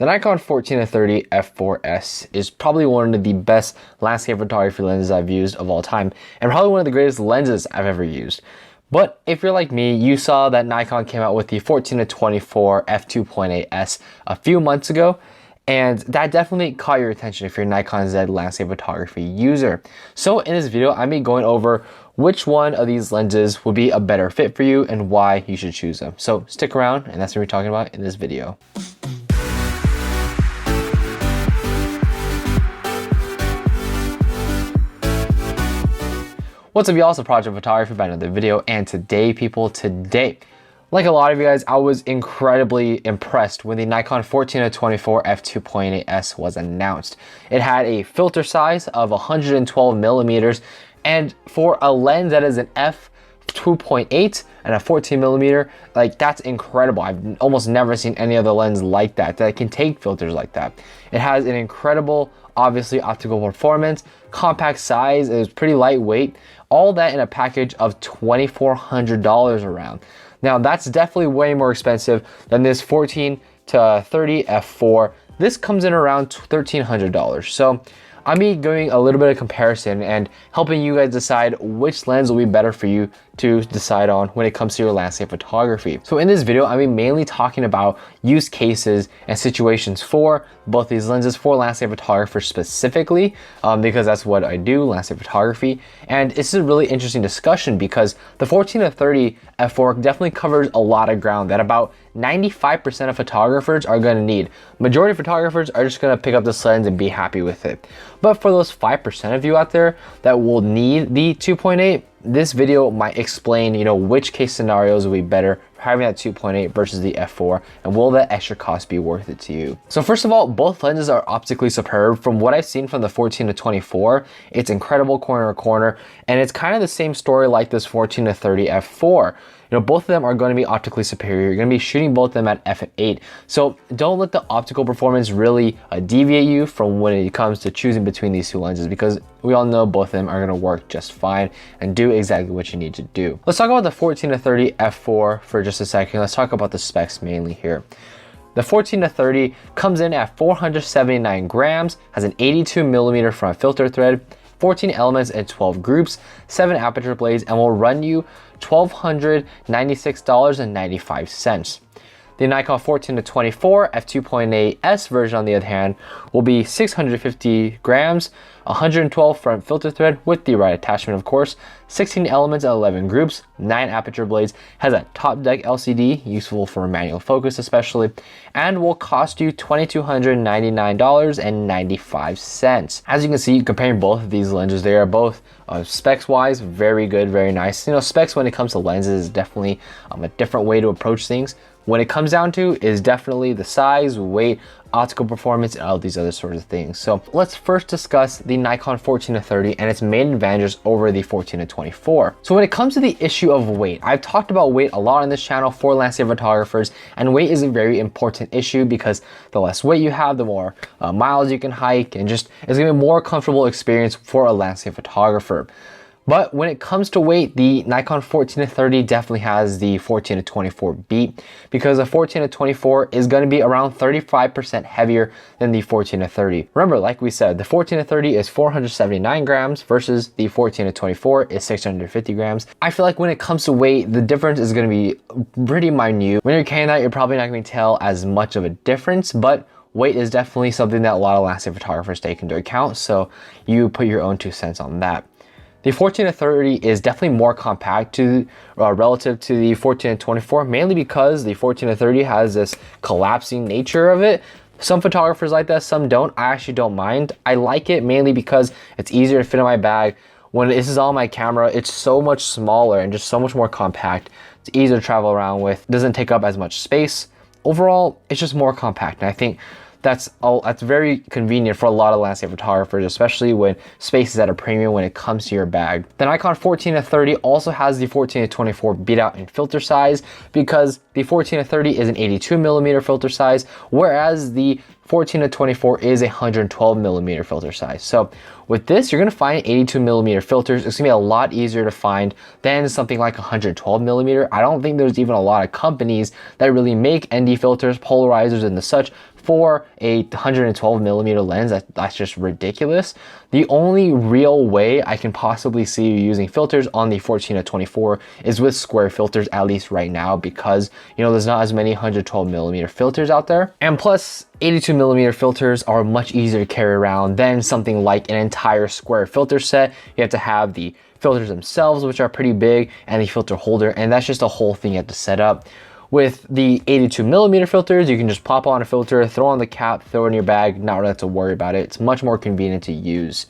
The Nikon 14-30mm f4s is probably one of the best landscape photography lenses I've used of all time, and probably one of the greatest lenses I've ever used. But if you're like me, you saw that Nikon came out with the 14-24mm f2.8s a few months ago, and that definitely caught your attention if you're a Nikon Z landscape photography user. So in this video, I'm going to be going over which one of these lenses would be a better fit for you and why you should choose them. So stick around, and that's what we're talking about in this video. What's up, y'all? It's Project Photography by another video, and today, like a lot of you guys, I was incredibly impressed when the Nikon 14-24mm f2.8s was announced. It had a filter size of 112 millimeters, and for a lens that is an f2.8 and a 14mm, like, that's incredible. I've almost never seen any other lens like that can take filters like that. It has an incredible, obviously, optical performance, compact size, it was pretty lightweight, all that in a package of $2,400 around. Now that's definitely way more expensive than this 14-30mm f4. This comes in around $1,300. So I'm doing a little bit of comparison and helping you guys decide which lens will be better for you to decide on when it comes to your landscape photography. So in this video, I'm mainly talking about use cases and situations for both these lenses for landscape photographers specifically, because that's what I do, landscape photography. And this is a really interesting discussion because the 14-30mm f4 definitely covers a lot of ground that about 95% of photographers are going to need. Majority of photographers are just going to pick up this lens and be happy with it. But for those 5% of you out there that will need the 2.8, this video might explain, which case scenarios will be better for having that 2.8 versus the f4, and will that extra cost be worth it to you? So first of all, both lenses are optically superb. From what I've seen from the 14-24, it's incredible corner to corner, and it's kind of the same story like this 14-30mm f4. Both of them are going to be optically superior. You're going to be shooting both of them at f8. So don't let the optical performance really deviate you from when it comes to choosing between these two lenses, because we all know both of them are going to work just fine and do exactly what you need to do. Let's talk about the 14-30mm f4 for just a second. Let's talk about the specs mainly here. The 14-30 comes in at 479 grams, has an 82mm front filter thread, 14 elements and 12 groups, 7 aperture blades, and will run you $1,296.95. The Nikon 14-24mm f2.8s version, on the other hand, will be 650 grams, 112 front filter thread with the right attachment, of course, 16 elements and 11 groups, 9 aperture blades, has a top deck LCD, useful for manual focus especially, and will cost you $2,299.95. As you can see, comparing both of these lenses, they are both specs wise very good, very nice. Specs when it comes to lenses is definitely a different way to approach things. When it comes down to is definitely the size, weight, optical performance, and all these other sorts of things. So let's first discuss the Nikon 14-30 and its main advantages over the 14-24. So when it comes to the issue of weight, I've talked about weight a lot on this channel for landscape photographers, and weight is a very important issue because the less weight you have, the more miles you can hike, and just it's gonna be a more comfortable experience for a landscape photographer. But when it comes to weight, the Nikon 14-30 definitely has the 14-24 beat, because the 14-24 is going to be around 35% heavier than the 14-30. Remember, like we said, the 14-30 is 479 grams versus the 14-24 is 650 grams. I feel like when it comes to weight, the difference is going to be pretty minute. When you're carrying that, you're probably not going to tell as much of a difference, but weight is definitely something that a lot of landscape photographers take into account, so you put your own 2 cents on that. The 14-30 is definitely more compact relative to the 14-24, mainly because the 14-30 has this collapsing nature of it. Some photographers like that, some don't. I actually don't mind. I like it mainly because it's easier to fit in my bag. When this is on my camera, it's so much smaller and just so much more compact. It's easier to travel around with. It doesn't take up as much space. Overall, it's just more compact, and I think that's very convenient for a lot of landscape photographers, especially when space is at a premium when it comes to your bag. The Nikon 14-30 also has the 14-24 beat out in filter size, because the 14-30 is an 82mm filter size, whereas the 14-24 is a 112mm filter size. So with this, you're gonna find 82mm filters. It's gonna be a lot easier to find than something like 112mm. I don't think there's even a lot of companies that really make ND filters, polarizers, and the such for a 112mm lens, that's just ridiculous. The only real way I can possibly see you using filters on the 14-24 is with square filters, at least right now, because there's not as many 112mm filters out there. And plus 82mm filters are much easier to carry around than something like an entire square filter set. You have to have the filters themselves, which are pretty big, and the filter holder, and that's just a whole thing you have to set up. With the 82mm filters, you can just pop on a filter, throw on the cap, throw it in your bag, not really have to worry about it. It's much more convenient to use.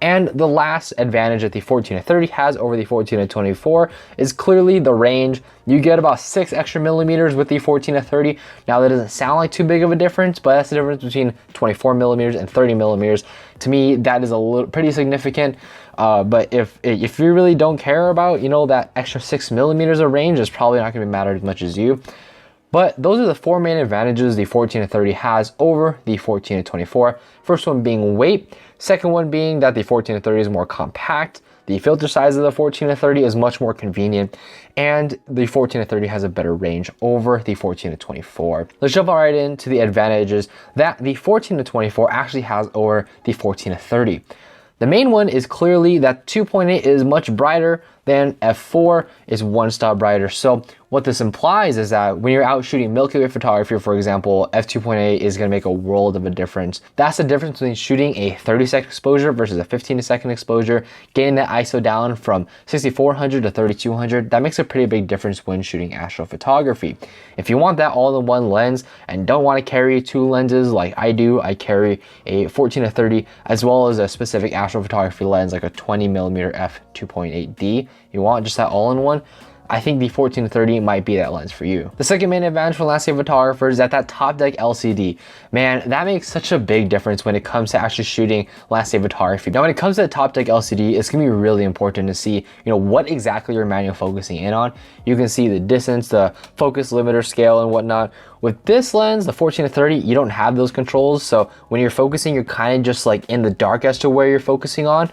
And the last advantage that the 14-30 has over the 14-24 is clearly the range. You get about 6 extra millimeters with the 14-30. Now that doesn't sound like too big of a difference, but that's the difference between 24mm and 30mm. To me, that is a little pretty significant. But if you really don't care about, that extra 6mm of range, is probably not gonna matter as much as you. But those are the 4 main advantages the 14-30 has over the 14-24. First one being weight. Second one being that the 14-30 is more compact. The filter size of the 14-30 is much more convenient, and the 14-30 has a better range over the 14-24. Let's jump right into the advantages that the 14-24 actually has over the 14-30. The main one is clearly that 2.8 is much brighter than f4 is 1 stop brighter. So what this implies is that when you're out shooting Milky Way photography, for example, f2.8 is going to make a world of a difference. That's the difference between shooting a 30-second exposure versus a 15-second exposure, getting that ISO down from 6400 to 3200. That makes a pretty big difference when shooting astrophotography. If you want that all-in-one lens and don't want to carry 2 lenses like I do, I carry a 14-30 as well as a specific astrophotography lens like a 20mm f2.8d. You want just that all-in-one, I think the 14-30 might be that lens for you. The second main advantage for landscape photographers is that top deck LCD. Man, that makes such a big difference when it comes to actually shooting landscape photography. Now, when it comes to the top deck LCD, it's gonna be really important to see, what exactly you're manually focusing in on. You can see the distance, the focus limiter scale and whatnot. With this lens, the 14-30, you don't have those controls. So when you're focusing, you're kind of just like in the dark as to where you're focusing on.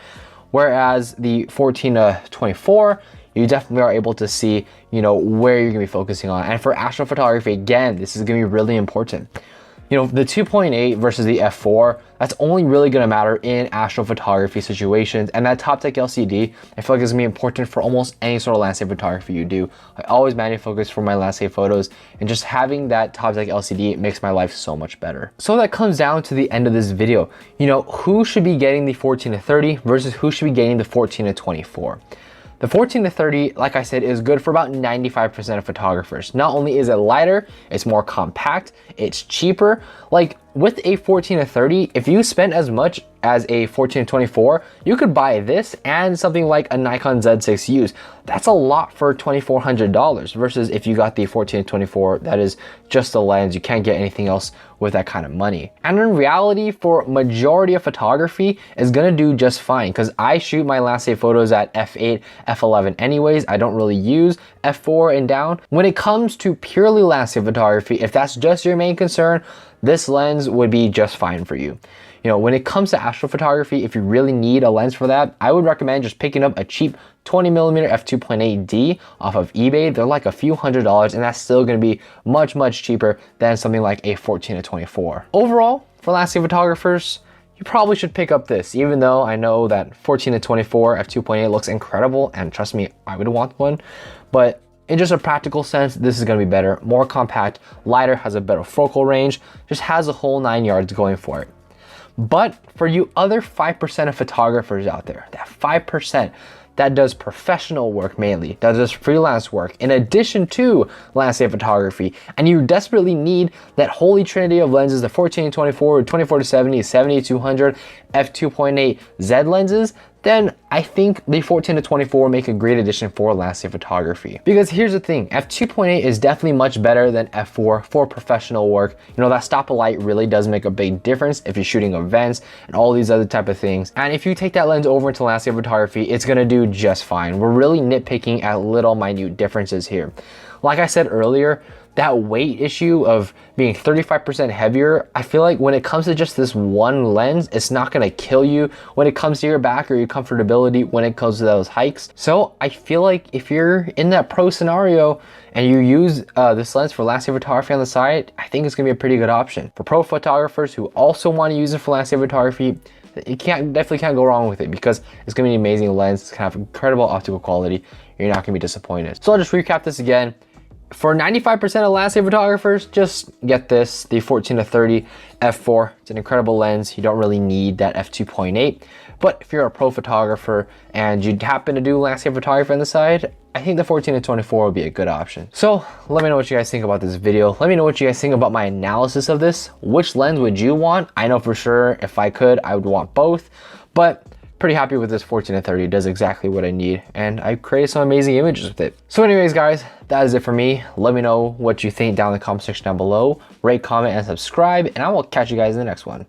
Whereas the 14-24, you definitely are able to see, where you're gonna be focusing on. And for astrophotography, again, this is gonna be really important. The 2.8 versus the f4, that's only really gonna matter in astrophotography situations. And that top deck LCD, I feel like is gonna be important for almost any sort of landscape photography you do. I always manually focus for my landscape photos, and just having that top deck LCD makes my life so much better. So that comes down to the end of this video. Who should be getting the 14-30 versus who should be getting the 14-24? The 14-30, like I said, is good for about 95% of photographers. Not only is it lighter, it's more compact, it's cheaper. Like with a 14-30, if you spend as much as a 14-24, you could buy this and something like a Nikon Z6 used. That's a lot for $2,400 versus if you got the 14-24, that is just the lens. You can't get anything else with that kind of money. And in reality, for majority of photography, is gonna do just fine because I shoot my landscape photos at f8, f11 anyways. I don't really use f4 and down. When it comes to purely landscape photography, if that's just your main concern, this lens would be just fine for you. When it comes to astrophotography, if you really need a lens for that, I would recommend just picking up a cheap 20mm f2.8d off of eBay. They're like a few $100s, and that's still going to be much, much cheaper than something like a 14-24. Overall, for landscape photographers, you probably should pick up this, even though I know that 14-24 f2.8 looks incredible, and trust me, I would want one. But in just a practical sense, this is going to be better, more compact, lighter, has a better focal range, just has a whole 9 yards going for it. But for you other 5% of photographers out there, that 5% that does professional work mainly, that does freelance work in addition to landscape photography, and you desperately need that holy trinity of lenses, the 14-24, 24-70, 70-200, f2.8 Z lenses, then I think the 14-24 make a great addition for landscape photography. Because here's the thing, f2.8 is definitely much better than f4 for professional work. That stop of light really does make a big difference if you're shooting events and all these other type of things. And if you take that lens over into landscape photography, it's gonna do just fine. We're really nitpicking at little minute differences here. Like I said earlier, that weight issue of being 35% heavier, I feel like when it comes to just this one lens, it's not gonna kill you when it comes to your back or your comfortability when it comes to those hikes. So I feel like if you're in that pro scenario and you use this lens for landscape photography on the side, I think it's gonna be a pretty good option. For pro photographers who also wanna use it for landscape photography, you definitely can't go wrong with it because it's gonna be an amazing lens. It's gonna have incredible optical quality. You're not gonna be disappointed. So I'll just recap this again. For 95% of landscape photographers, just get this, the 14-30 f4. It's an incredible lens. You don't really need that f2.8. But if you're a pro photographer and you happen to do landscape photography on the side, I think the 14-24 would be a good option. So let me know what you guys think about this video. Let me know what you guys think about my analysis of this. Which lens would you want? I know for sure if I could, I would want both, but pretty happy with this 14-30. It does exactly what I need, and I created some amazing images with it. So anyways, guys, that is it for me. Let me know what you think down in the comment section down below. Rate, comment, and subscribe, and I will catch you guys in the next one.